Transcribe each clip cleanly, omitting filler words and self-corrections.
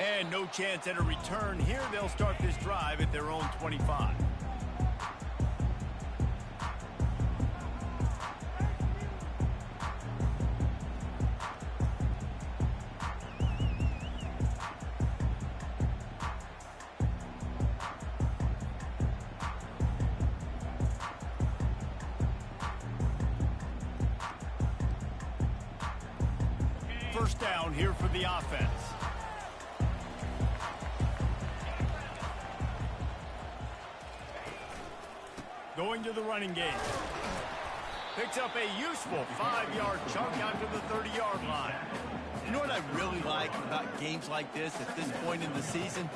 And no chance at a return here. They'll start this drive at their own 25. First down here for the offense. Going to the running game. Picks up a useful 5-yard chunk out to the 30-yard line. You know what I really like about games like this at this point in the season?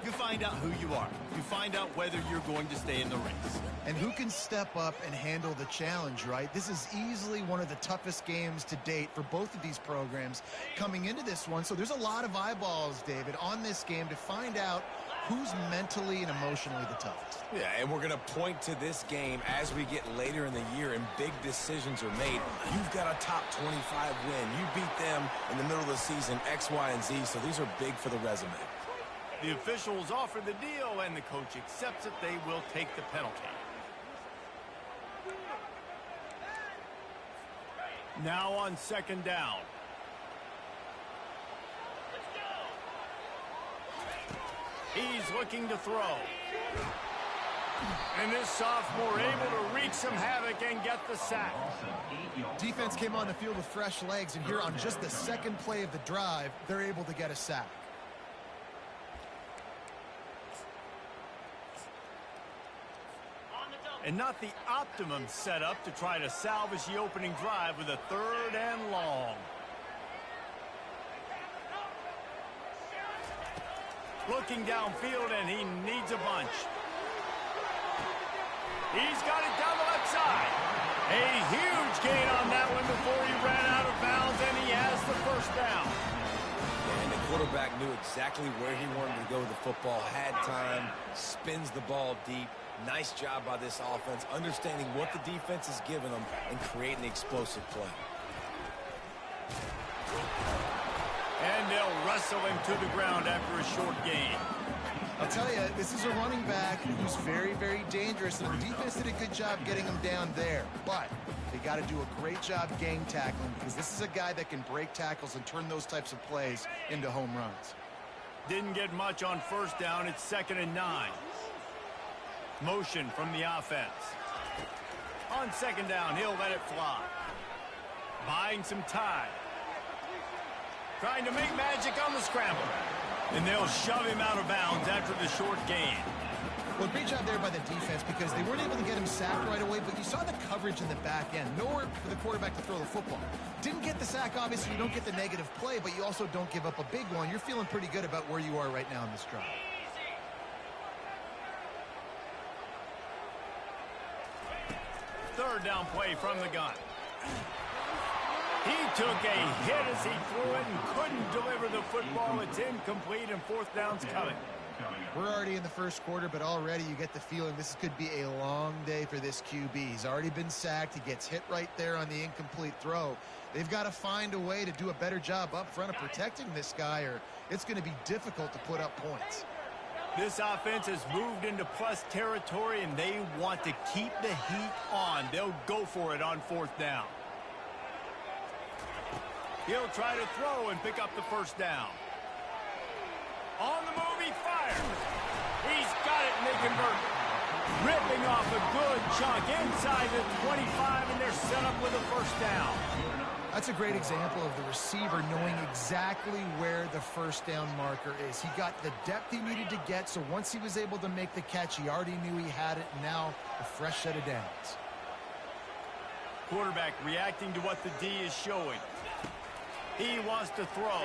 You find out who you are. You find out whether you're going to stay in the race. And who can step up and handle the challenge, right? This is easily one of the toughest games to date for both of these programs coming into this one. So there's a lot of eyeballs, David, on this game to find out who's mentally and emotionally the toughest. Yeah, and we're going to point to this game as we get later in the year and big decisions are made. You've got a top 25 win. You beat them in the middle of the season, X, Y, and Z, so these are big for the resume. The officials offer the deal, and the coach accepts it. They will take the penalty. Now on second down. He's looking to throw. And this sophomore able to wreak some havoc and get the sack. Defense came on the field with fresh legs, and here on just the second play of the drive, they're able to get a sack. And not the optimum setup to try to salvage the opening drive with a 3rd and long. Looking downfield, and he needs a bunch. He's got it down the left side. A huge gain on that one before he ran out of bounds, and he has the first down. And the quarterback knew exactly where he wanted to go with the football, had time, spins the ball deep. Nice job by this offense, understanding what the defense is giving them and creating the explosive play. And they'll wrestle him to the ground after a short gain. I'll tell you, this is a running back who's very, very dangerous, and the defense did a good job getting him down there. But they got to do a great job gang tackling, because this is a guy that can break tackles and turn those types of plays into home runs. Didn't get much on first down. It's 2nd and 9. Motion from the offense. On second down, he'll let it fly. Buying some time. Trying to make magic on the scramble. And they'll shove him out of bounds after the short gain. Well, great job there by the defense, because they weren't able to get him sacked right away, but you saw the coverage in the back end. Nowhere for the quarterback to throw the football. Didn't get the sack, obviously. You don't get the negative play, but you also don't give up a big one. You're feeling pretty good about where you are right now in this drive. Third down play from the gun. He took a hit as he threw it and couldn't deliver the football. It's incomplete, and 4th down's coming. We're already in the first quarter, but already you get the feeling this could be a long day for this QB. He's already been sacked. He gets hit right there on the incomplete throw. They've got to find a way to do a better job up front of protecting this guy, or it's going to be difficult to put up points. This offense has moved into plus territory, and they want to keep the heat on. They'll go for it on 4th down. He'll try to throw and pick up the first down. On the move, he fires. He's got it, and they convert. Ripping off a good chunk inside the 25, and they're set up with a first down. That's a great example of the receiver knowing exactly where the first down marker is. He got the depth he needed to get, so once he was able to make the catch, he already knew he had it, and now a fresh set of downs. Quarterback reacting to what the D is showing. He wants to throw.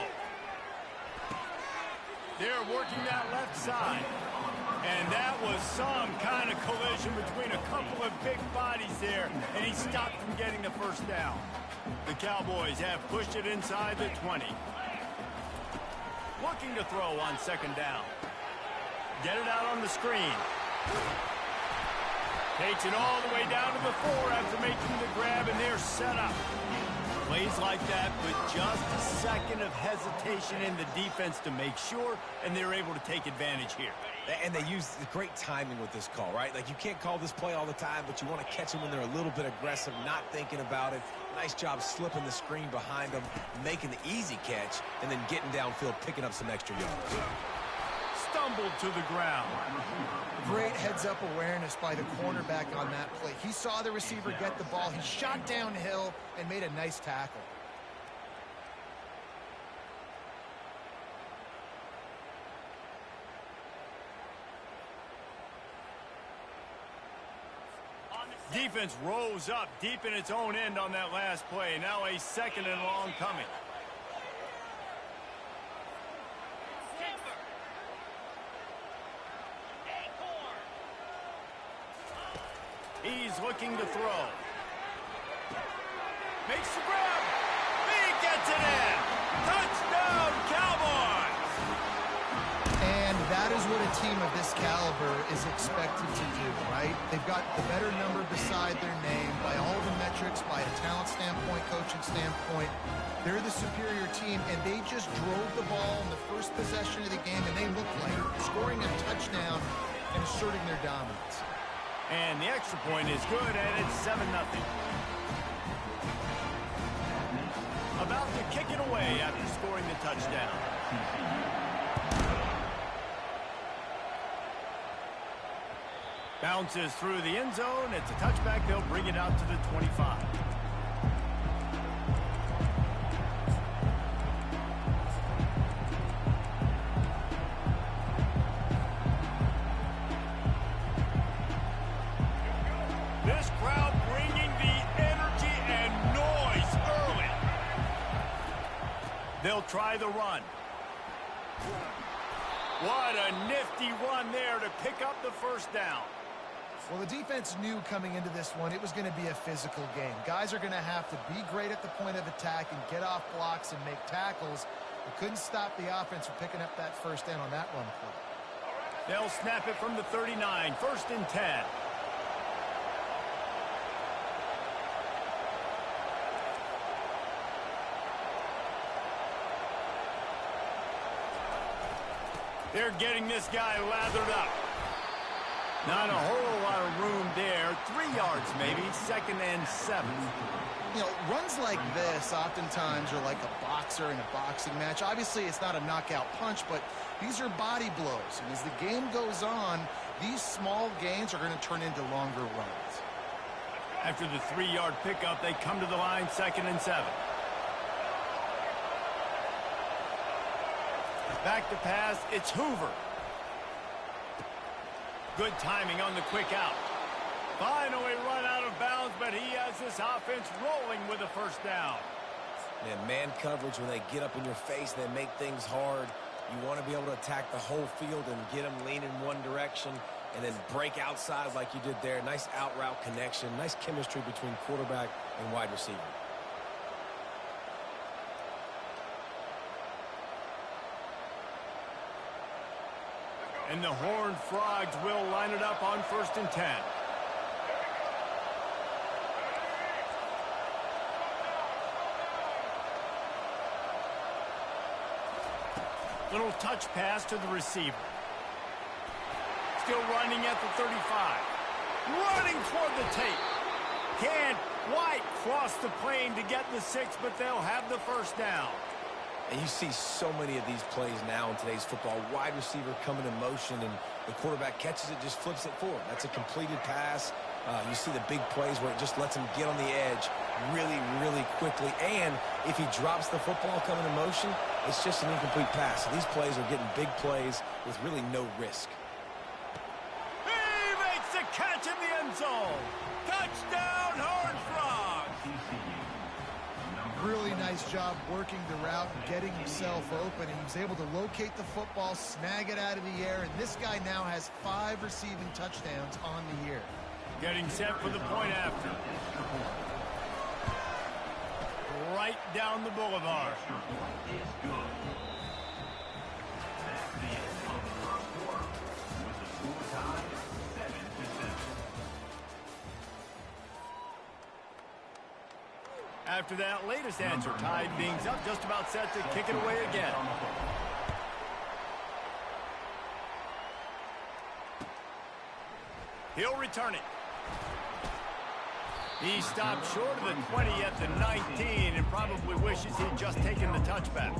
They're working that left side. And that was some kind of collision between a couple of big bodies there, and he stopped from getting the first down. The Cowboys have pushed it inside the 20. Looking to throw on second down. Get it out on the screen. Takes it all the way down to the 4 after making the grab, and they're set up. Plays like that with just a second of hesitation in the defense to make sure, and they're able to take advantage here. And they use the great timing with this call, right? Like, you can't call this play all the time, but you want to catch them when they're a little bit aggressive, not thinking about it. Nice job slipping the screen behind them, making the easy catch, and then getting downfield, picking up some extra yards. Stumbled to the ground. Great heads-up awareness by the cornerback on that play. He saw the receiver get the ball. He shot downhill and made a nice tackle. Defense rose up deep in its own end on that last play. Now a second and long coming. He's looking to throw. Makes the grab. He gets it in. Touchdown, Cowboys! And that is what a team of this caliber is expected to do, right? They've got the better number beside their name by all the metrics, by a talent standpoint, coaching standpoint. They're the superior team, and they just drove the ball in the first possession of the game, and they look like scoring a touchdown and asserting their dominance. And the extra point is good, and it's 7-0. About to kick it away after scoring the touchdown. Bounces through the end zone. It's a touchback. They'll bring it out to the 25. This crowd bringing the energy and noise early. They'll try the run. What a nifty run there to pick up the first down. Well, the defense knew coming into this one it was going to be a physical game. Guys are going to have to be great at the point of attack and get off blocks and make tackles. They couldn't stop the offense from picking up that first down on that run play. They'll snap it from the 39, 1st and 10. They're getting this guy lathered up. Not a whole lot of room there. 3 yards maybe, 2nd and 7. You know, runs like this oftentimes are like a boxer in a boxing match. Obviously, it's not a knockout punch, but these are body blows. And as the game goes on, these small gains are going to turn into longer runs. After the 3-yard pickup, they come to the line, 2nd and 7. Back to pass, it's Hoover. Good timing on the quick out. Finally run out of bounds, but he has this offense rolling with a first down. Man coverage, when they get up in your face, they make things hard. You want to be able to attack the whole field and get them leaning one direction and then break outside like you did there. Nice out route connection, nice chemistry between quarterback and wide receiver. And the Horned Frogs will line it up on 1st and 10. Little touch pass to the receiver. Still running at the 35. Running toward the tape. Can't quite cross the plane to get the 6, but they'll have the first down. And you see so many of these plays now in today's football. Wide receiver coming in motion, and the quarterback catches it, just flips it forward. That's a completed pass. You see the big plays where it just lets him get on the edge really, really quickly. And if he drops the football coming in motion, it's just an incomplete pass. So these plays are getting big plays with really no risk. He makes the catch in the end zone. Touchdown, Horned Frogs. Really nice job working the route and getting himself open. And he was able to locate the football, snag it out of the air, and this guy now has 5 receiving touchdowns on the year. Getting set for the point after. Right down the boulevard. After that latest answer, tied things up, just about set to kick it away again. He'll return it. He stopped short of the 20 at the 19 and probably wishes he'd just taken the touchback.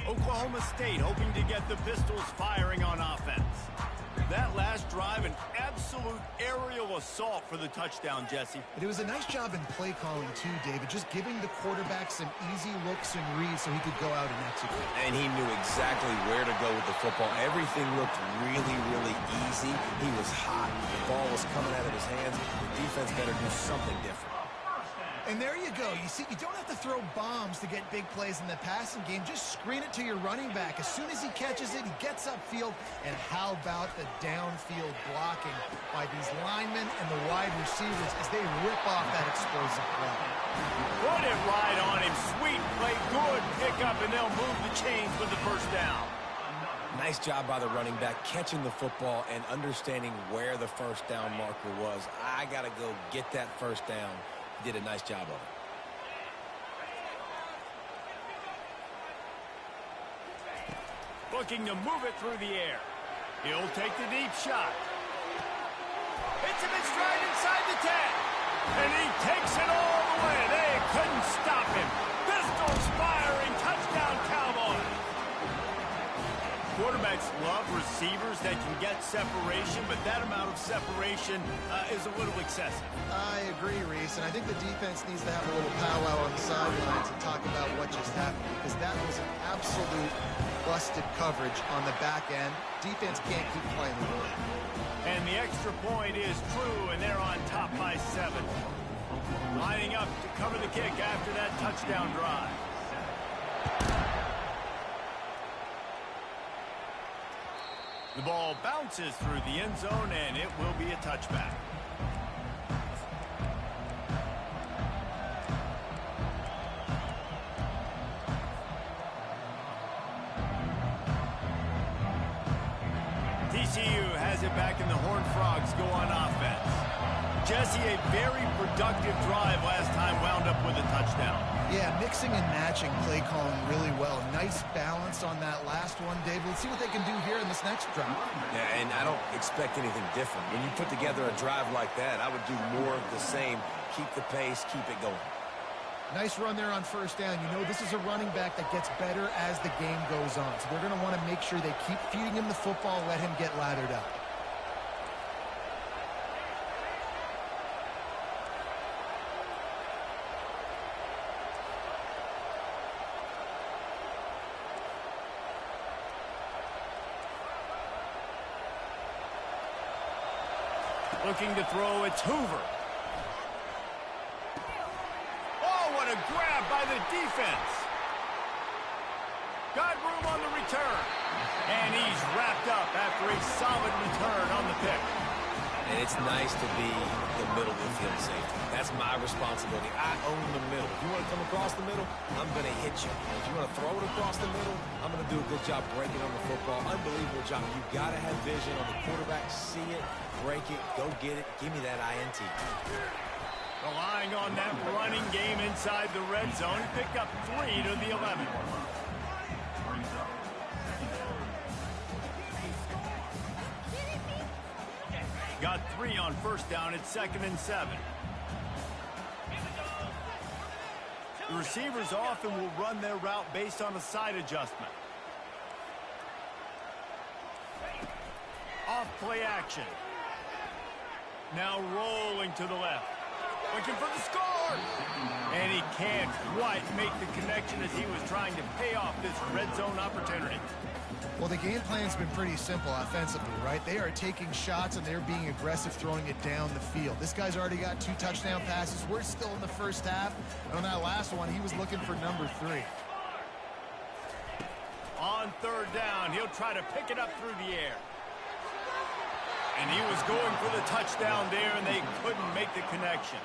Oklahoma State hoping to get the Pistols firing on offense. That last drive, an absolute aerial assault for the touchdown, Jesse. It was a nice job in play calling, too, David, just giving the quarterback some easy looks and reads so he could go out and execute. And he knew exactly where to go with the football. Everything looked really, really easy. He was hot. The ball was coming out of his hands. The defense better do something different. And there you go. You see, you don't have to throw bombs to get big plays in the passing game. Just screen it to your running back. As soon as he catches it, he gets upfield. And how about the downfield blocking by these linemen and the wide receivers as they rip off that explosive play. Put it right on him. Sweet play, good pickup, and they'll move the chains with the first down. Nice job by the running back, catching the football and understanding where the first down marker was. I got to go get that first down. Did a nice job of it. Looking to move it through the air. He'll take the deep shot. Hits him in stride inside the 10. And he takes it all the way. They couldn't stop him. Pistols firing. Touchdown, Cowboys. Quarterbacks love receivers that can get separation, but that amount of separation is a little excessive. I agree, Reese, and I think the defense needs to have a little powwow on the sidelines and talk about what just happened, because that was an absolute busted coverage on the back end. Defense can't keep playing with it. And the extra point is true, and they're on top by 7. Lining up to cover the kick after that touchdown drive. The ball bounces through the end zone, and it will be a touchback. TCU has it back, and the Horned Frogs go on offense. Jesse, a very productive drive last time, wound up with a touchdown. Yeah, mixing and matching play calling really well. Nice balance on that last one, David. Let's see what they can do here in this next drive. Yeah, and I don't expect anything different. When you put together a drive like that, I would do more of the same. Keep the pace, keep it going. Nice run there on first down. You know, this is a running back that gets better as the game goes on. So they're going to want to make sure they keep feeding him the football, let him get lathered up. Looking to throw, it's Hoover. Oh, what a grab by the defense. Got room on the return. And he's wrapped up after a solid return on the pick. And it's nice to be the middle of the field safety. That's my responsibility. I own the middle. If you want to come across the middle, I'm going to hit you. If you want to throw it across the middle, I'm going to do a good job breaking on the football. Unbelievable job. You've got to have vision on the quarterback. See it, break it, go get it. Give me that INT. Relying on that running game inside the red zone. Pick up 3 to the 11. Got 3 on first down. It's 2nd and 7. The receivers often will run their route based on a side adjustment. Off play action. Now rolling to the left. Looking for the score. And he can't quite make the connection as he was trying to pay off this red zone opportunity. Well, the game plan's been pretty simple offensively, right? They are taking shots and they're being aggressive, throwing it down the field. This guy's already got 2 touchdown passes. We're still in the first half. And on that last one, he was looking for number 3. On 3rd down, he'll try to pick it up through the air. And he was going for the touchdown there, and they couldn't make the connection.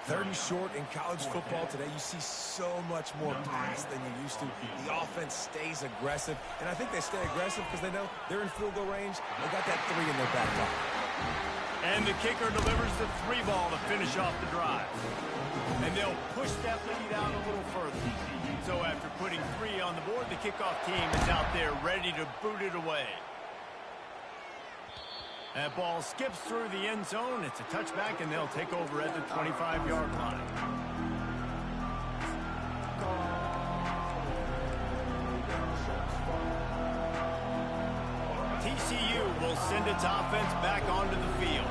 3rd and short in college football today, you see so much more pass than you used to. The offense stays aggressive, and I think they stay aggressive because they know they're in field goal range. They got that 3 in their back pocket. And the kicker delivers the 3 ball to finish off the drive. And they'll push that lead out a little further. So after putting 3 on the board, the kickoff team is out there ready to boot it away. That ball skips through the end zone. It's a touchback, and they'll take over at the 25-yard line. TCU will send its offense back onto the field.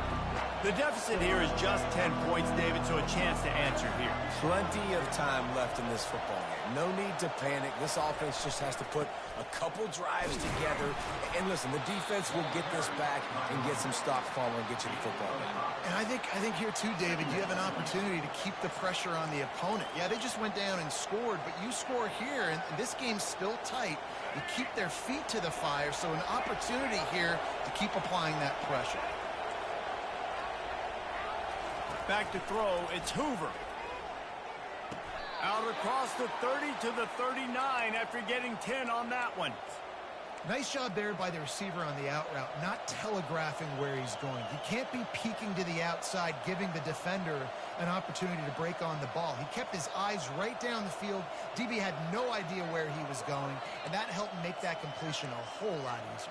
The deficit here is just 10 points, David, so a chance to answer here. Plenty of time left in this football game. No need to panic. This offense just has to put a couple drives together. And listen, the defense will get this back and get some stops following and get you the football game. And I think here too, David, you have an opportunity to keep the pressure on the opponent. Yeah, they just went down and scored, but you score here, and this game's still tight. You keep their feet to the fire, so an opportunity here to keep applying that pressure. Back to throw, it's Hoover. Out across the 30 to the 39 after getting 10 on that one. Nice job there by the receiver on the out route, not telegraphing where he's going. He can't be peeking to the outside, giving the defender an opportunity to break on the ball. He kept his eyes right down the field. DB had no idea where he was going, and that helped make that completion a whole lot easier.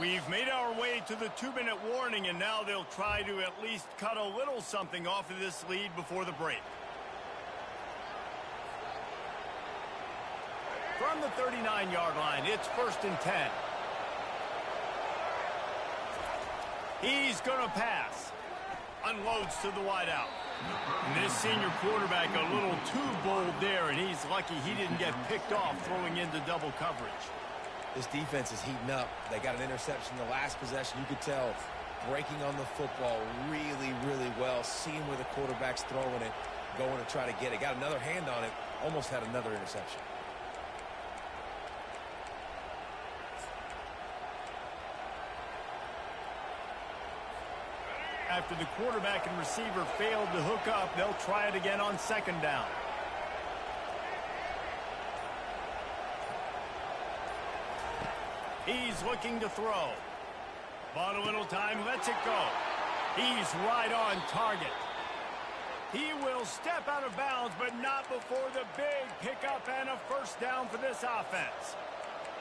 We've made our way to the 2-minute warning, and now they'll try to at least cut a little something off of this lead before the break. From the 39-yard line, it's 1st and 10. He's going to pass. Unloads to the wideout. And this senior quarterback a little too bold there, and he's lucky he didn't get picked off throwing into double coverage. This defense is heating up. They got an interception the last possession. You could tell breaking on the football really, really well. Seeing where the quarterback's throwing it, going to try to get it. Got another hand on it. Almost had another interception. After the quarterback and receiver failed to hook up, they'll try it again on 2nd down. He's looking to throw. Bought a little time, lets it go. He's right on target. He will step out of bounds, but not before the big pickup and a 1st down for this offense.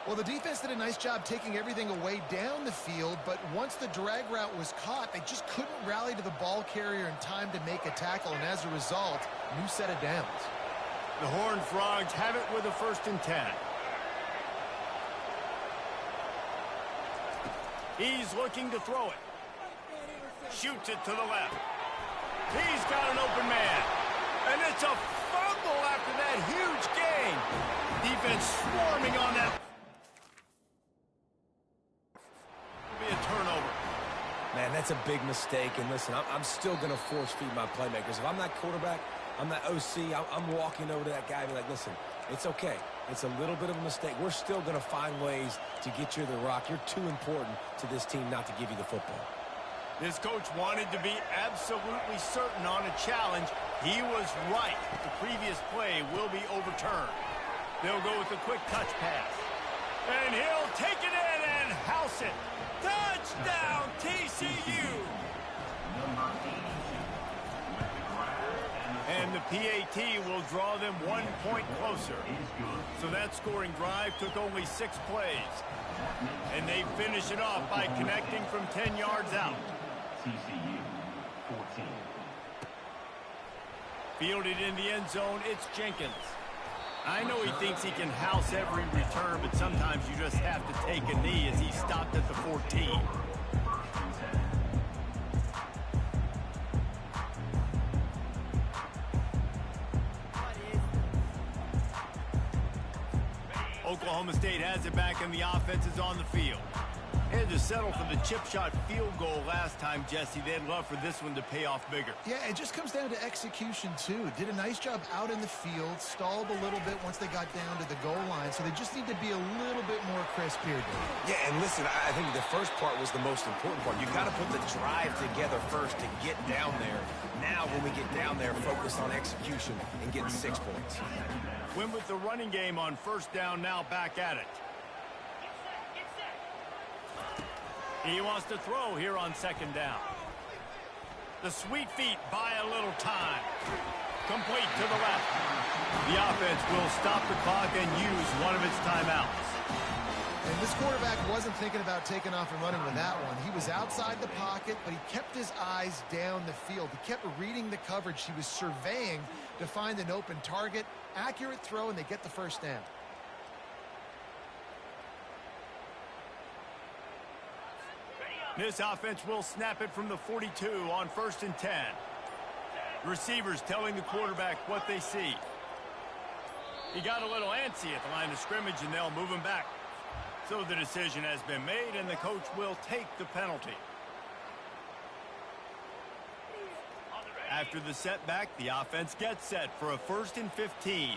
Well, the defense did a nice job taking everything away down the field, but once the drag route was caught, they just couldn't rally to the ball carrier in time to make a tackle, and as a result, new set of downs. The Horned Frogs have it with a 1st and 10. He's looking to throw it. Shoots it to the left. He's got an open man. And it's a fumble after that huge gain. Defense swarming on that. It'll be a turnover. Man, that's a big mistake. And listen, I'm still going to force feed my playmakers. If I'm that quarterback, I'm that OC, I'm walking over to that guy and be like, listen, it's okay. It's a little bit of a mistake. We're still going to find ways to get you the rock. You're too important to this team not to give you the football. This coach wanted to be absolutely certain on a challenge. He was right. The previous play will be overturned. They'll go with a quick touch pass. And he'll take it in and house it. Touchdown, TCU! And the PAT will draw them 1 point closer. So that scoring drive took only 6 plays. And they finish it off by connecting from 10 yards out. TCU 14. Fielded in the end zone, it's Jenkins. I know he thinks he can house every return, but sometimes you just have to take a knee as he stopped at the 14. Oklahoma State has it back and the offense is on the field. Had to settle for the chip shot field goal last time, Jesse. They'd love for this one to pay off bigger. Yeah, it just comes down to execution, too. Did a nice job out in the field, stalled a little bit once they got down to the goal line, so they just need to be a little bit more crisp here, Dave. Yeah, and listen, I think the first part was the most important part. You got to put the drive together first to get down there. Now, when we get down there, focus on execution and getting 6 points. Win with the running game on first down, now back at it. He wants to throw here on second down. The sweet feet buy a little time. Complete to the left. The offense will stop the clock and use one of its timeouts. And this quarterback wasn't thinking about taking off and running with that one. He was outside the pocket, but he kept his eyes down the field. He kept reading the coverage. He was surveying to find an open target. Accurate throw, and they get the first down. This offense will snap it from the 42 on 1st and 10. Receivers telling the quarterback what they see. He got a little antsy at the line of scrimmage, and they'll move him back. So the decision has been made, and the coach will take the penalty. After the setback, the offense gets set for a 1st and 15.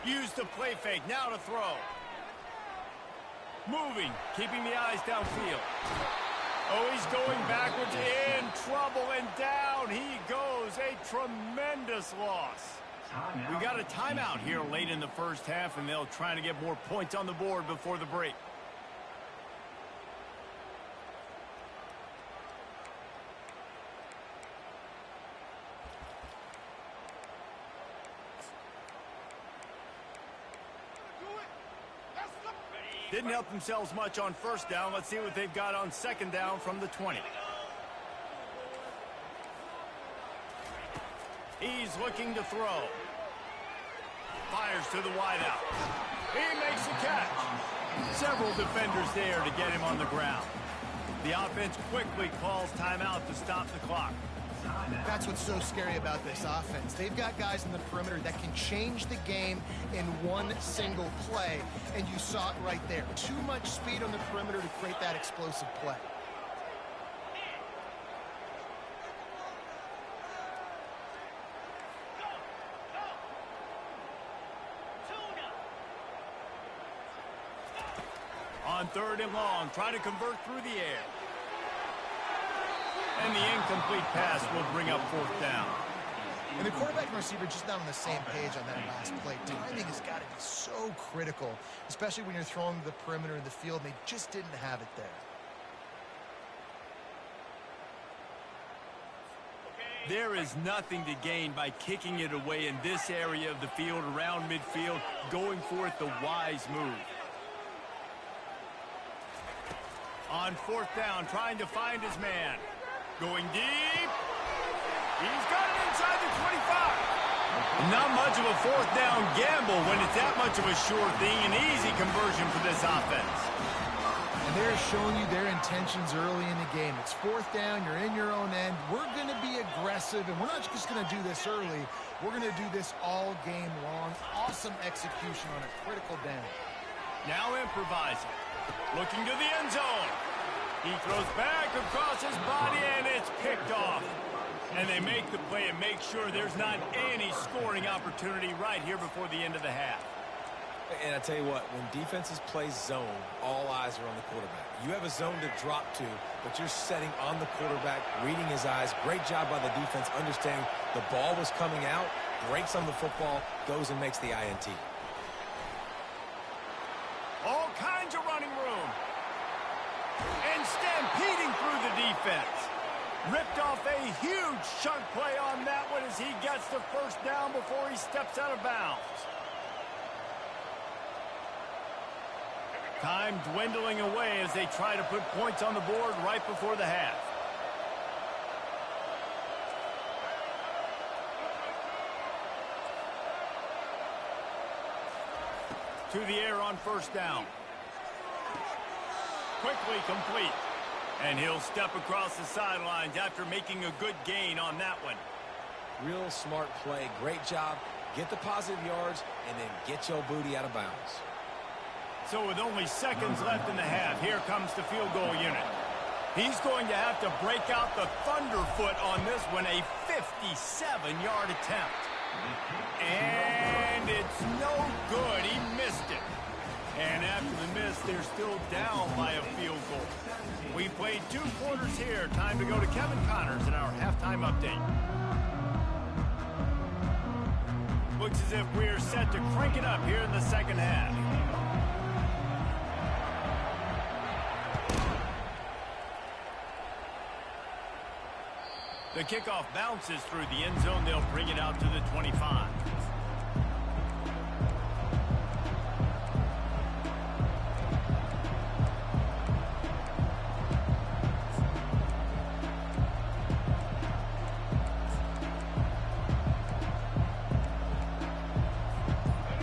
Use the play fake, now to throw. Moving, keeping the eyes downfield. Oh, he's going backwards, in trouble, and down he goes. A tremendous loss. We got a timeout here late in the first half, and they'll try to get more points on the board before the break. Didn't help themselves much on first down. Let's see what they've got on second down from the 20. He's looking to throw. Fires to the wideout. He makes the catch. Several defenders there to get him on the ground. The offense quickly calls timeout to stop the clock. That's what's so scary about this offense. They've got guys in the perimeter that can change the game in one single play, and you saw it right there. Too much speed on the perimeter to create that explosive play. On 3rd and long, try to convert through the air. And the incomplete pass will bring up 4th down. And the quarterback and receiver just not on the same page on that last play. Timing has got to be so critical, especially when you're throwing the perimeter of the field, and they just didn't have it there. There is nothing to gain by kicking it away in this area of the field, around midfield, going for it the wise move. On 4th down, trying to find his man. Going deep. He's got it inside the 25. Not much of a 4th down gamble when it's that much of a sure thing. An easy conversion for this offense. And they're showing you their intentions early in the game. It's 4th down. You're in your own end. We're going to be aggressive, and we're not just going to do this early. We're going to do this all game long. Awesome execution on a critical down. Now improvising. Looking to the end zone. He throws back across his body, and it's picked off. And they make the play and make sure there's not any scoring opportunity right here before the end of the half. And I tell you what, when defenses play zone, all eyes are on the quarterback. You have a zone to drop to, but you're setting on the quarterback, reading his eyes. Great job by the defense, understanding the ball was coming out, breaks on the football, goes and makes the INT. All kinds of running room. And stampeding through the defense. Ripped off a huge chunk play on that one as he gets the 1st down before he steps out of bounds. Time dwindling away as they try to put points on the board right before the half. To the air on 1st down. Quickly complete. And he'll step across the sidelines after making a good gain on that one. Real smart play. Great job. Get the positive yards, and then get your booty out of bounds. So with only seconds left in the half, here comes the field goal unit. He's going to have to break out the thunderfoot on this one, a 57-yard attempt. And it's no good. He missed it. And after the miss, they're still down by a field goal. We played 2 quarters here. Time to go to Kevin Connors in our halftime update. Looks as if we're set to crank it up here in the second half. The kickoff bounces through the end zone. They'll bring it out to the 25.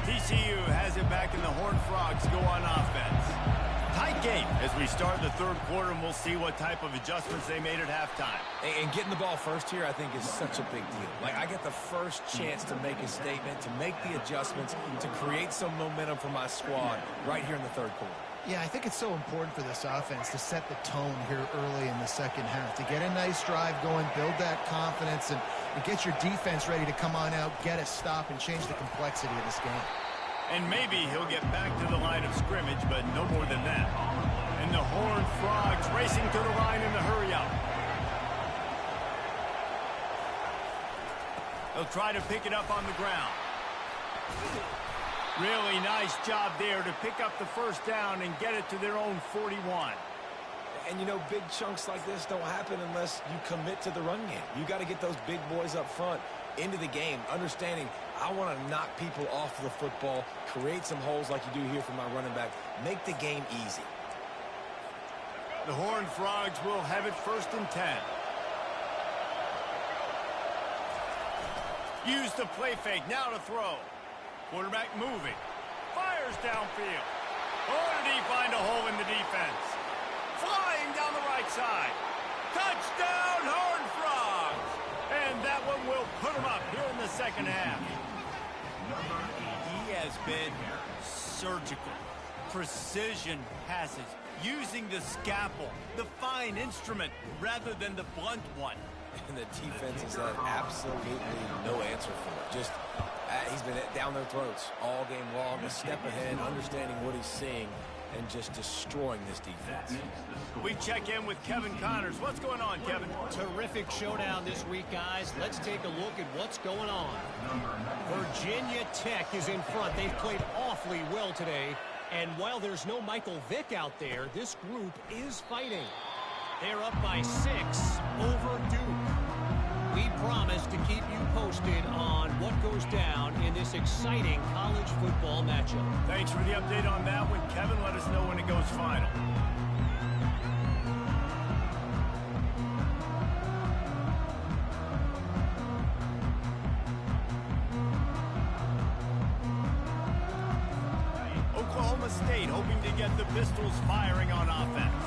TCU has it back, and the Horned Frogs go on offense. Tight game as we start the third quarter, and we'll see what type of adjustments they made at halftime. And getting the ball first here, I think, is such a big deal. Like, I get the first chance to make a statement, to make the adjustments, to create some momentum for my squad right here in the third quarter. Yeah, I think it's so important for this offense to set the tone here early in the second half, to get a nice drive going, build that confidence, and get your defense ready to come on out, get a stop, and change the complexity of this game. And maybe he'll get back to the line of scrimmage, but no more than that. And the Horned Frogs racing to the line in the hurry-up. They'll try to pick it up on the ground. Really nice job there to pick up the first down and get it to their own 41. And, you know, big chunks like this don't happen unless you commit to the run game. You got to get those big boys up front into the game, understanding I want to knock people off the football, create some holes like you do here for my running back, make the game easy. The Horned Frogs will have it first and 10. Use the play fake, now to throw. Quarterback moving. Fires downfield. Oh, did he find a hole in the defense? Flying down the right side. Touchdown, Horned Frogs! And that one will put him up here in the second half. He has been surgical. Precision passes. Using the scalpel, the fine instrument, rather than the blunt one. And the defense has had absolutely no answer for it. Just, he's been down their throats all game long, a step ahead, understanding what he's seeing, and just destroying this defense. We check in with Kevin Connors. What's going on, Kevin? Terrific showdown this week, guys. Let's take a look at what's going on. Virginia Tech is in front. They've played awfully well today. And while there's no Michael Vick out there, this group is fighting. They're up by 6 over Duke. We promise to keep you posted on what goes down in this exciting college football matchup. Thanks for the update on that one, Kevin. Let us know when it goes final. Oklahoma State hoping to get the Pistols firing on offense.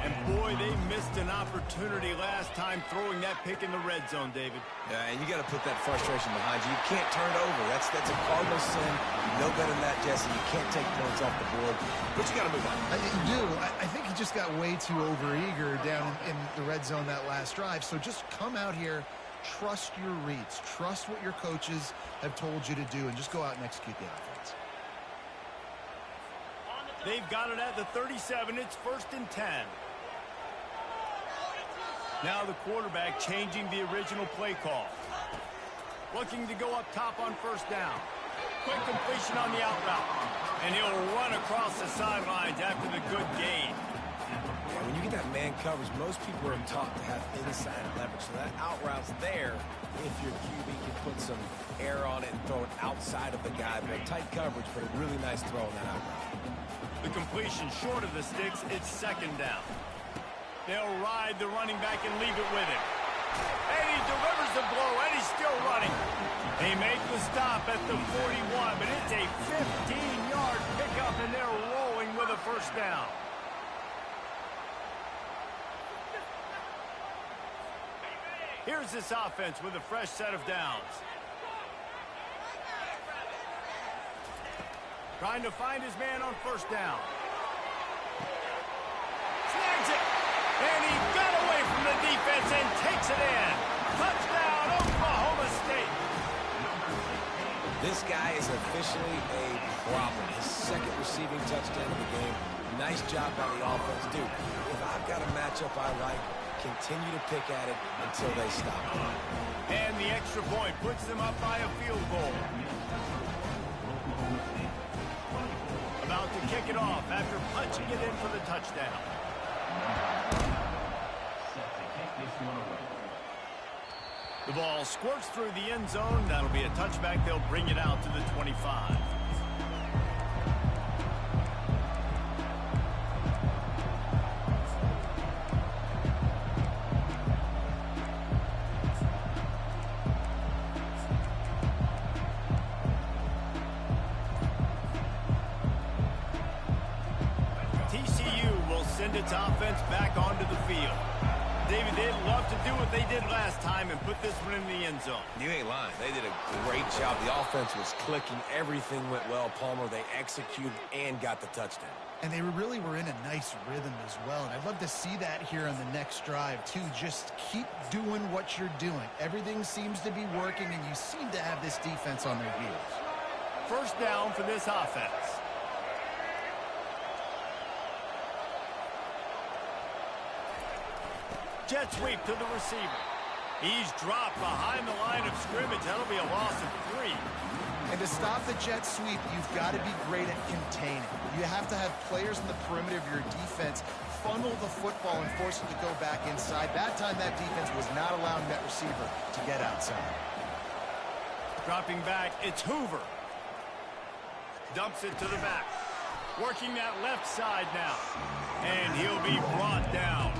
And boy, they missed an opportunity last time throwing that pick in the red zone, David. Yeah, and you got to put that frustration behind you. You can't turn it over. That's a cardinal sin. You know better than that, Jesse. You can't take points off the board, but you got to move on. You do. I think he just got way too overeager down in the red zone that last drive. So just come out here, trust your reads, trust what your coaches have told you to do, and just go out and execute the offense. They've got it at the 37. It's first and 10. Now the quarterback changing the original play call. Looking to go up top on first down. Quick completion on the out route. And he'll run across the sidelines after the good gain. Yeah, when you get that man coverage, most people are taught to have inside leverage. So that out route's there if your QB can put some air on it and throw it outside of the guy. But tight coverage, but a really nice throw on that out route. The completion short of the sticks, it's second down. They'll ride the running back and leave it with him. And he delivers the blow, and he's still running. They make the stop at the 41, but it's a 15-yard pickup, and they're rolling with a first down. Here's this offense with a fresh set of downs. Trying to find his man on first down. Snags it. And he got away from the defense and takes it in. Touchdown, Oklahoma State. This guy is officially a problem. His second receiving touchdown of the game. Nice job by the offense. Dude, if I've got a matchup I like, continue to pick at it until they stop. And the extra point puts them up by a field goal. About to kick it off after punching it in for the touchdown. Set to kick this one away. The ball squirts through the end zone. That'll be a touchback. They'll bring it out to the 25. TCU will send its offense back onto the field. David, they'd love to do what they did last time and put this one in the end zone. You ain't lying. They did a great job. The offense was clicking. Everything went well. Palmer, they executed and got the touchdown. And they really were in a nice rhythm as well. And I'd love to see that here on the next drive, too. Just keep doing what you're doing. Everything seems to be working, and you seem to have this defense on their heels. First down for this offense. Jet sweep to the receiver. He's dropped behind the line of scrimmage. That'll be a loss of 3. And to stop the jet sweep, you've got to be great at containing. You have to have players in the perimeter of your defense funnel the football and force it to go back inside. That time, that defense was not allowing that receiver to get outside. Dropping back, it's Hoover. Dumps it to the back. Working that left side now. And he'll be brought down.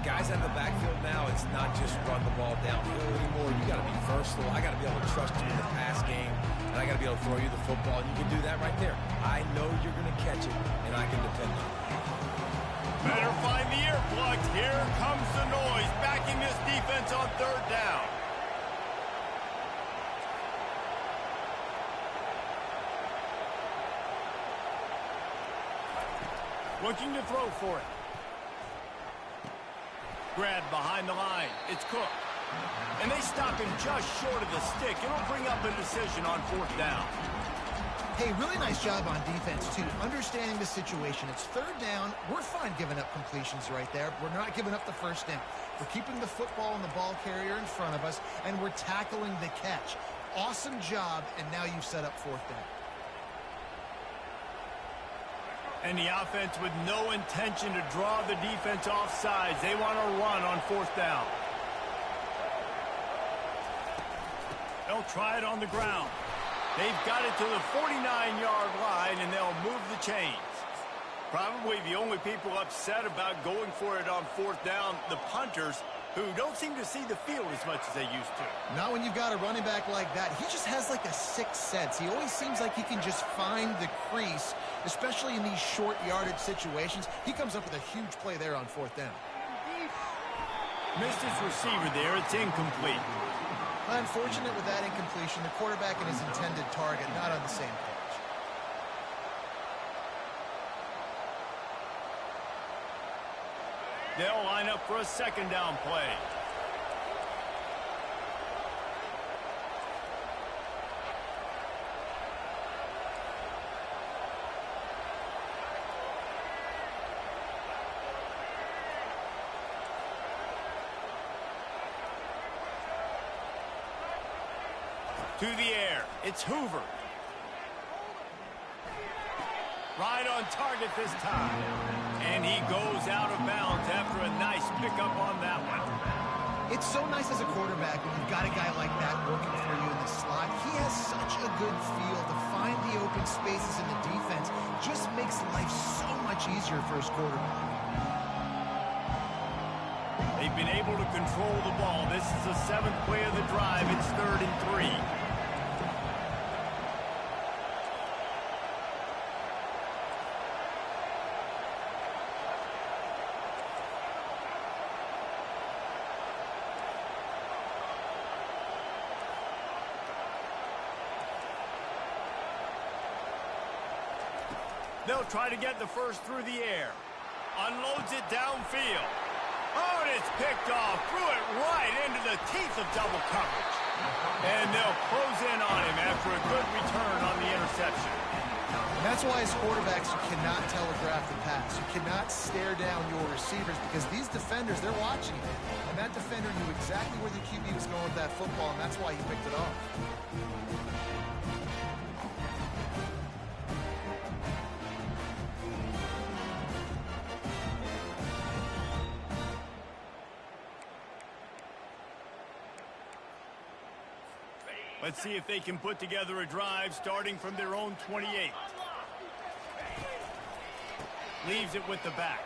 Guys out of the backfield now, it's not just run the ball downhill anymore. You got to be versatile. I got to be able to trust you in the pass game, and I got to be able to throw you the football. And you can do that right there. I know you're going to catch it, and I can depend on it. Better find the earplugs. Here comes the noise, backing this defense on third down. Looking to throw for it. Grabbed behind the line. It's Cook. And they stop him just short of the stick. It'll bring up a decision on fourth down. Hey, really nice job on defense, too. Understanding the situation. It's third down. We're fine giving up completions right there. We're not giving up the first down. We're keeping the football and the ball carrier in front of us, and we're tackling the catch. Awesome job, and now you've set up fourth down. And the offense with no intention to draw the defense off sides. They want to run on fourth down. They'll try it on the ground. They've got it to the 49-yard line, and they'll move the chains. Probably the only people upset about going for it on fourth down, the punters, who don't seem to see the field as much as they used to. Not when you've got a running back like that. He just has like a sixth sense. He always seems like he can just find the crease, especially in these short yardage situations. He comes up with a huge play there on fourth down. Missed his receiver there. It's incomplete. Unfortunate with that incompletion. The quarterback and his intended target not on the same page. They'll line up for a second down play. To the air, it's Hoover. Right on target this time. And he goes out of bounds after a nice pickup on that one. It's so nice as a quarterback when you've got a guy like that working for you in the slot. He has such a good feel to find the open spaces in the defense. Just makes life so much easier for his quarterback. They've been able to control the ball. This is the 7th play of the drive. It's 3rd and 3. They'll try to get the first through the air. Unloads it downfield. Oh, and it's picked off. Threw it right into the teeth of double coverage. And they'll close in on him after a good return on the interception. And that's why as quarterbacks you cannot telegraph the pass. You cannot stare down your receivers because these defenders, they're watching you. And that defender knew exactly where the QB was going with that football, and that's why he picked it off. Let's see if they can put together a drive starting from their own 28. Leaves it with the back.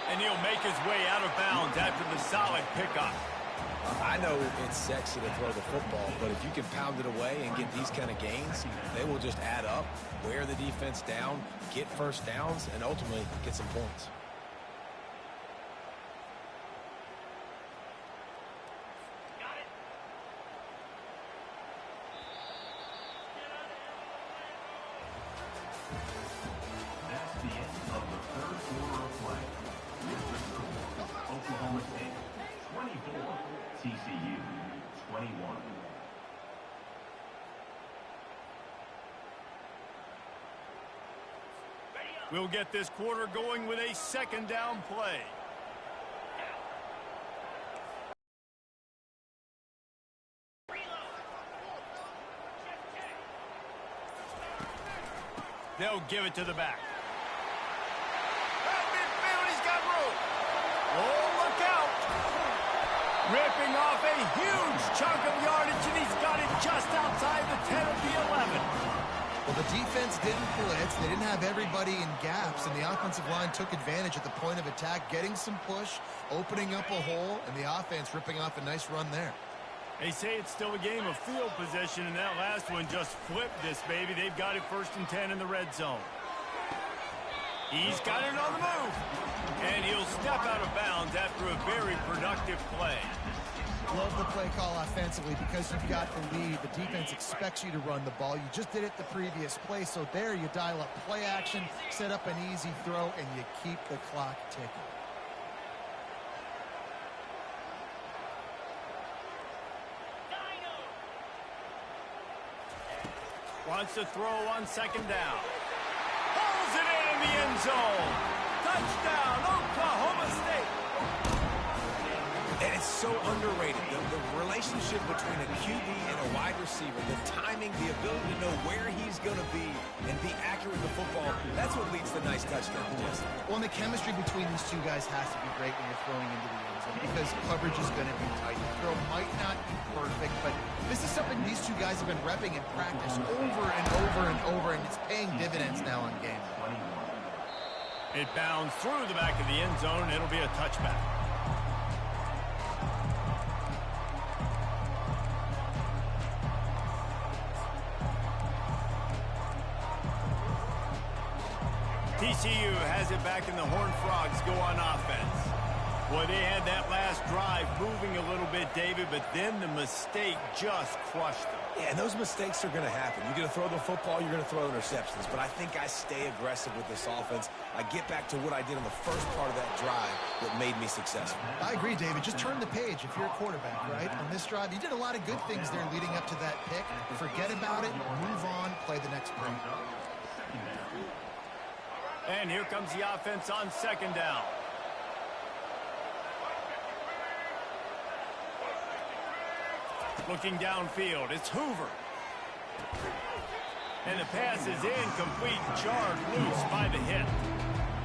And he'll make his way out of bounds after the solid pickup. I know it's sexy to throw the football, but if you can pound it away and get these kind of gains, they will just add up, wear the defense down, get first downs, and ultimately get some points. TCU 21. We'll get this quarter going with a second down play. They'll give it to the back. Midfield, he's got room. Oh, look out. Ripping off a huge chunk of yardage, and he's got it just outside the 10 of the 11. Well, the defense didn't blitz. They didn't have everybody in gaps, and the offensive line took advantage at the point of attack, getting some push, opening up a hole, and the offense ripping off a nice run there. They say it's still a game of field position, and that last one just flipped this baby. They've got it 1st and 10 in the red zone. He's got it on the move. And he'll step out of bounds after a very productive play. Love the play call offensively because you've got the lead. The defense expects you to run the ball. You just did it the previous play, so there you dial up play action, set up an easy throw, and you keep the clock ticking. Wants to throw on second down. Pulls it in the end zone. Touchdown, Oklahoma State. And it's so underrated. The relationship between a QB and a wide receiver, the timing, the ability to know where he's going to be and be accurate with the football, that's what leads to nice touchdowns, Jesse. Well, and the chemistry between these two guys has to be great when you're throwing into the end zone because coverage is going to be tight. The throw might not be perfect, but this is something these two guys have been repping in practice over and over and over, and it's paying dividends now on game day. It bounds through the back of the end zone, and it'll be a touchback. TCU has it back, and the Horned Frogs go on offense. Boy, they had that last drive moving a little bit, David, but then the mistake just crushed them. Yeah, and those mistakes are going to happen. You're going to throw the football, you're going to throw interceptions. But I think I stay aggressive with this offense. I get back to what I did in the first part of that drive that made me successful. I agree, David. Just turn the page if you're a quarterback, right? On this drive, you did a lot of good things there leading up to that pick. Forget about it, move on, play the next play. And here comes the offense on second down. Looking downfield, it's Hoover. And the pass is incomplete, jarred loose by the hit.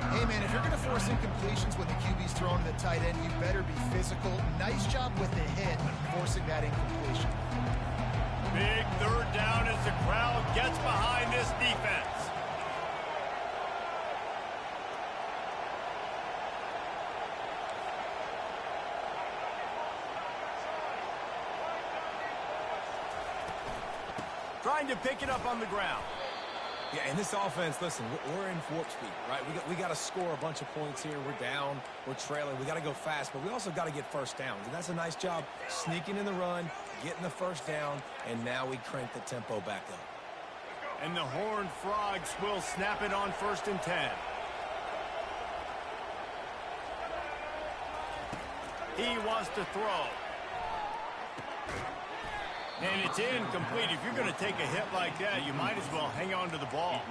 Hey, man, if you're going to force incompletions when the QB's thrown to the tight end, you better be physical. Nice job with the hit, forcing that incompletion. Big third down as the crowd gets behind this defense. Trying to pick it up on the ground. Yeah, and this offense, listen, we're in warp speed, right? We got to score a bunch of points here. We're down. We're trailing. We got to go fast, but we also got to get first downs. And that's a nice job sneaking in the run, getting the first down, and now we crank the tempo back up. And the Horned Frogs will snap it on 1st and 10. He wants to throw. And it's incomplete. If you're going to take a hit like that, you might as well hang on to the ball.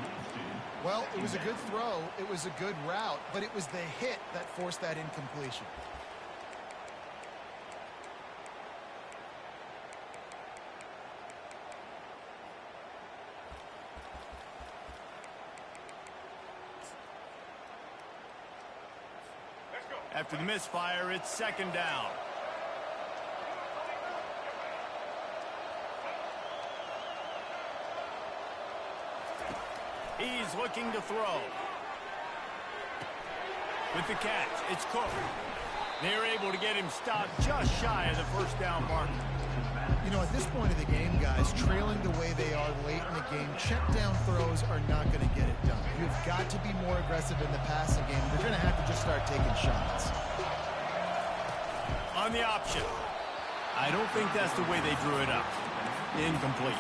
Well, it was a good throw. It was a good route, but it was the hit that forced that incompletion. After the misfire, it's 2nd down. He's looking to throw. With the catch, it's Cook. They're able to get him stopped just shy of the 1st down mark. You know, at this point of the game, guys, trailing the way they are late in the game, check down throws are not going to get it done. You've got to be more aggressive in the passing game. They're going to have to just start taking shots. On the option. I don't think that's the way they drew it up. Incomplete.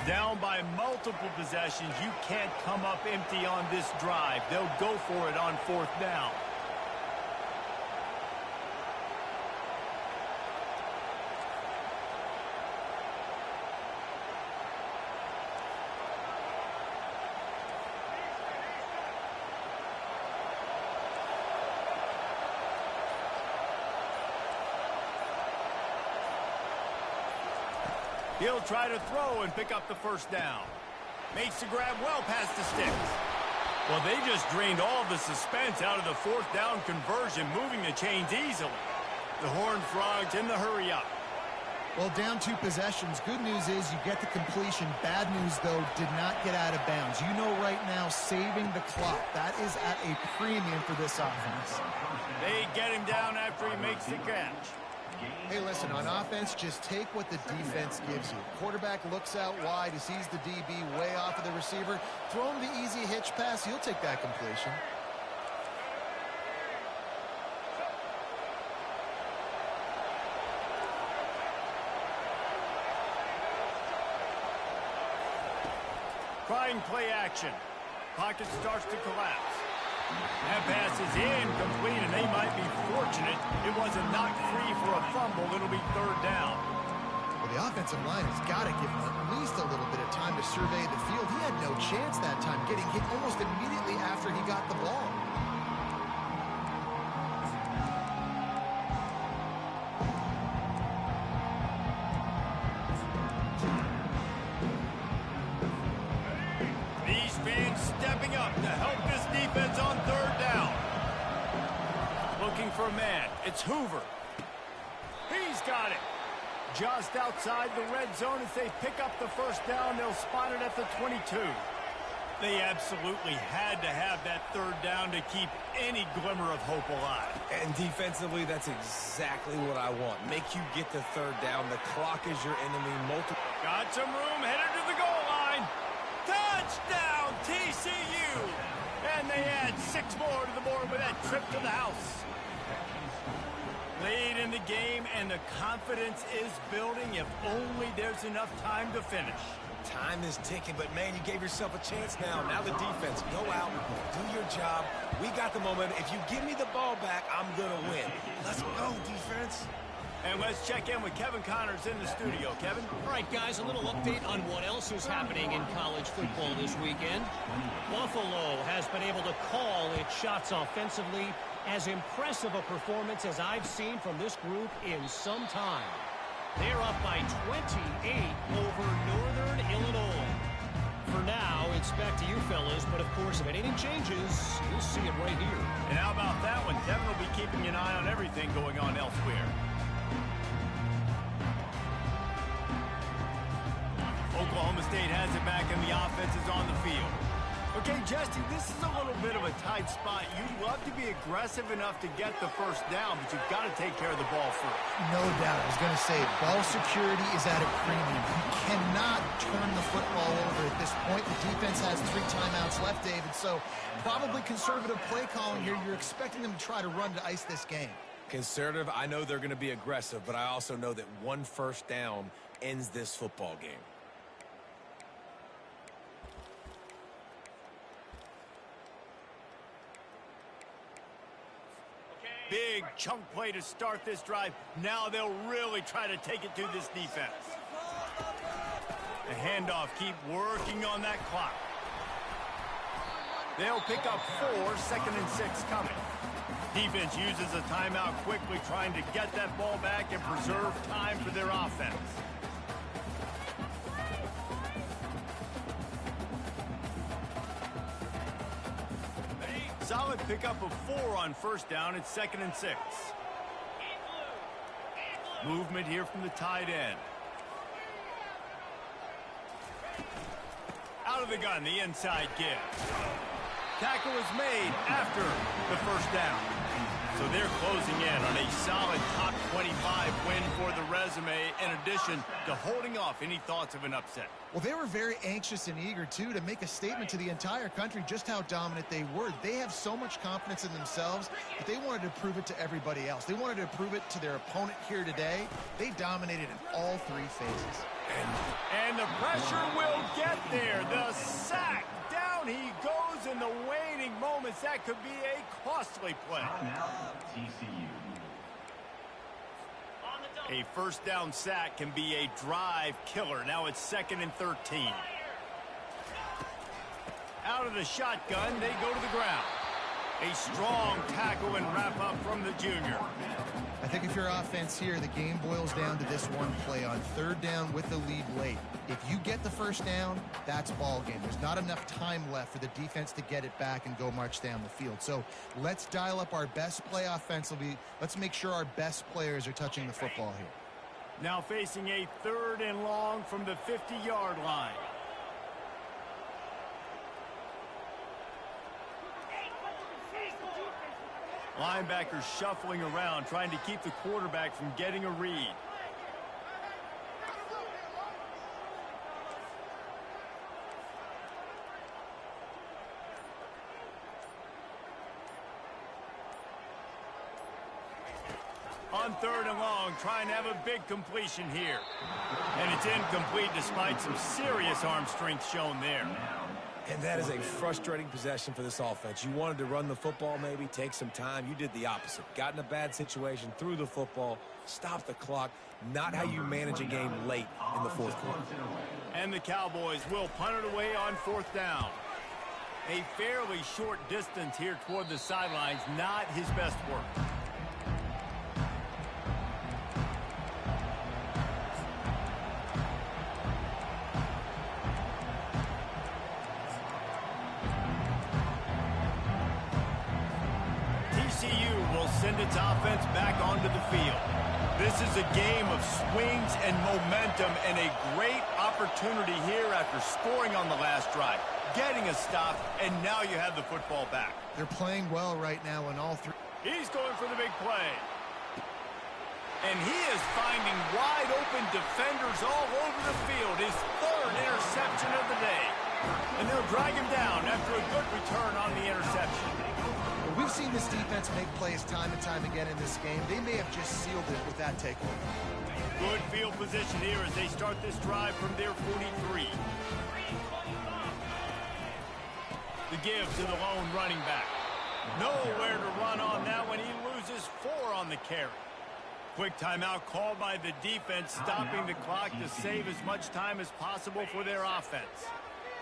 Down by multiple possessions. You can't come up empty on this drive. They'll go for it on 4th down. He'll try to throw and pick up the 1st down. Makes the grab well past the sticks. Well, they just drained all the suspense out of the 4th down conversion, moving the chains easily. The Horned Frogs in the hurry-up. Well, down 2 possessions. Good news is you get the completion. Bad news, though, did not get out of bounds. You know right now, saving the clock. That is at a premium for this offense. They get him down after he makes the catch. Hey, listen, on offense, just take what the defense gives you. Quarterback looks out wide. He sees the DB way off of the receiver. Throw him the easy hitch pass. He'll take that completion. Trying play action. Pocket starts to collapse. That pass is incomplete, and they might be fortunate it wasn't knocked free for a fumble. It'll be 3rd down. Well, the offensive line has got to give him at least a little bit of time to survey the field. He had no chance that time, getting hit almost immediately after he got the ball. These fans stepping up to help this defense on 3rd down. Looking for a man. It's Hoover. He's got it. Just outside the red zone as they pick up the 1st down. They'll spot it at the 22. They absolutely had to have that 3rd down to keep any glimmer of hope alive. And defensively, that's exactly what I want. Make you get the 3rd down. The clock is your enemy. Got some room, headed to the goal line. Touchdown, TCU! And they add 6 more to the board with that trip to the house. Late in the game, and the confidence is building if only there's enough time to finish. Time is ticking, but, man, you gave yourself a chance now. Now the defense, go out, do your job. We got the momentum. If you give me the ball back, I'm going to win. Let's go, defense. And let's check in with Kevin Connors in the studio. Kevin? All right, guys, a little update on what else is happening in college football this weekend. Buffalo has been able to call its shots offensively. As impressive a performance as I've seen from this group in some time. They're up by 28 over Northern Illinois. For now, it's back to you fellas, but of course, if anything changes, you'll see it right here. And how about that one? Kevin will be keeping an eye on everything going on elsewhere. Oklahoma State has it back, and the offense is on the field. Okay, Jesse, this is a little bit of a tight spot, you'd love to be aggressive enough to get the first down, but you've got to take care of the ball first. No doubt. I was going to say, ball security is at a premium. You cannot turn the football over at this point. The defense has 3 timeouts left, David, so probably conservative play calling here. You're expecting them to try to run to ice this game. Conservative, I know they're going to be aggressive, but I also know that 1 first down ends this football game. Big chunk play to start this drive. Now they'll really try to take it to this defense. The handoff, keep working on that clock. They'll pick up 4, 2nd and 6 coming. Defense uses a timeout quickly, trying to get that ball back and preserve time for their offense. Solid pickup of 4 on first down. It's 2nd and 6. Movement here from the tight end. Out of the gun, the inside give. Tackle is made after the first down. So they're closing in on a solid top 25 win for the resume, in addition to holding off any thoughts of an upset. Well, they were very anxious and eager, too, to make a statement to the entire country just how dominant they were. They have so much confidence in themselves, but they wanted to prove it to everybody else. They wanted to prove it to their opponent here today. They dominated in all 3 phases. And the pressure will get there. The sack. Down he goes in the waning moments. That could be a costly play. TCU. A first down sack can be a drive killer. Now it's 2nd and 13. Out of the shotgun, they go to the ground. A strong tackle and wrap up from the junior. I think if you're offense here, the game boils down to this one play on 3rd down with the lead late. If you get the first down, that's ball game. There's not enough time left for the defense to get it back and go march down the field. So let's dial up our best play offensively. Let's make sure our best players are touching the football here. Now facing a 3rd and long from the 50-yard line. Linebackers shuffling around, trying to keep the quarterback from getting a read. On 3rd and long, trying to have a big completion here. And it's incomplete despite some serious arm strength shown there. And that is a frustrating possession for this offense. You wanted to run the football, maybe take some time. You did the opposite. Got in a bad situation, threw the football, stopped the clock. Not how you manage a game late in the 4th quarter. And the Cowboys will punt it away on 4th down. A fairly short distance here toward the sidelines. Not his best work. TCU will send its offense back onto the field. This is a game of swings and momentum, and a great opportunity here after scoring on the last drive, getting a stop, and now you have the football back. They're playing well right now in all 3. He's going for the big play. And he is finding wide open defenders all over the field. His 3rd interception of the day. And they'll drag him down after a good return on the interception. We've seen this defense make plays time and time again in this game. They may have just sealed it with that takeaway. Good field position here as they start this drive from their 43. The give to the lone running back. Nowhere to run on that one. He loses 4 on the carry. Quick timeout called by the defense, stopping the clock to save as much time as possible for their offense.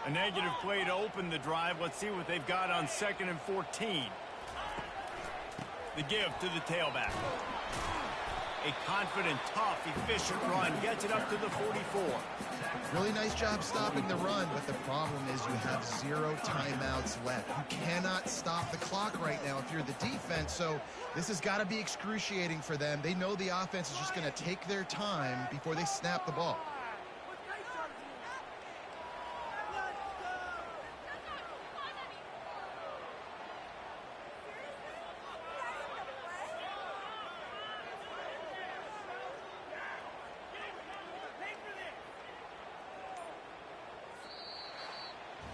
A negative play to open the drive. Let's see what they've got on 2nd and 14. The give to the tailback. A confident, tough, efficient run gets it up to the 44. Really nice job stopping the run, but the problem is you have 0 timeouts left. You cannot stop the clock right now if you're the defense, so this has got to be excruciating for them. They know the offense is just going to take their time before they snap the ball.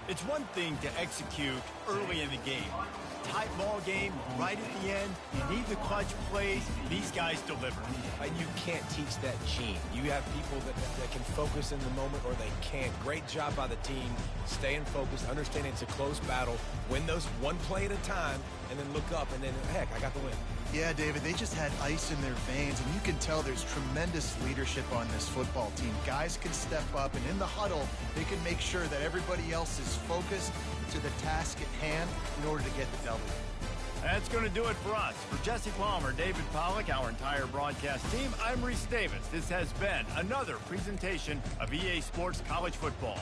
It's one thing to execute early in the game. Tight ball game, right at the end. You need the clutch plays. These guys deliver. And you can't teach that gene. You have people that can focus in the moment or they can't. Great job by the team, staying focused, understanding it's a close battle, win those one play at a time, and then look up, and then, heck, I got the win. Yeah, David, they just had ice in their veins, and you can tell there's tremendous leadership on this football team. Guys can step up, and in the huddle, they can make sure that everybody else is focused to the task at hand in order to get the W. That's going to do it for us. For Jesse Palmer, David Pollack, our entire broadcast team, I'm Reese Davis. This has been another presentation of EA Sports College Football.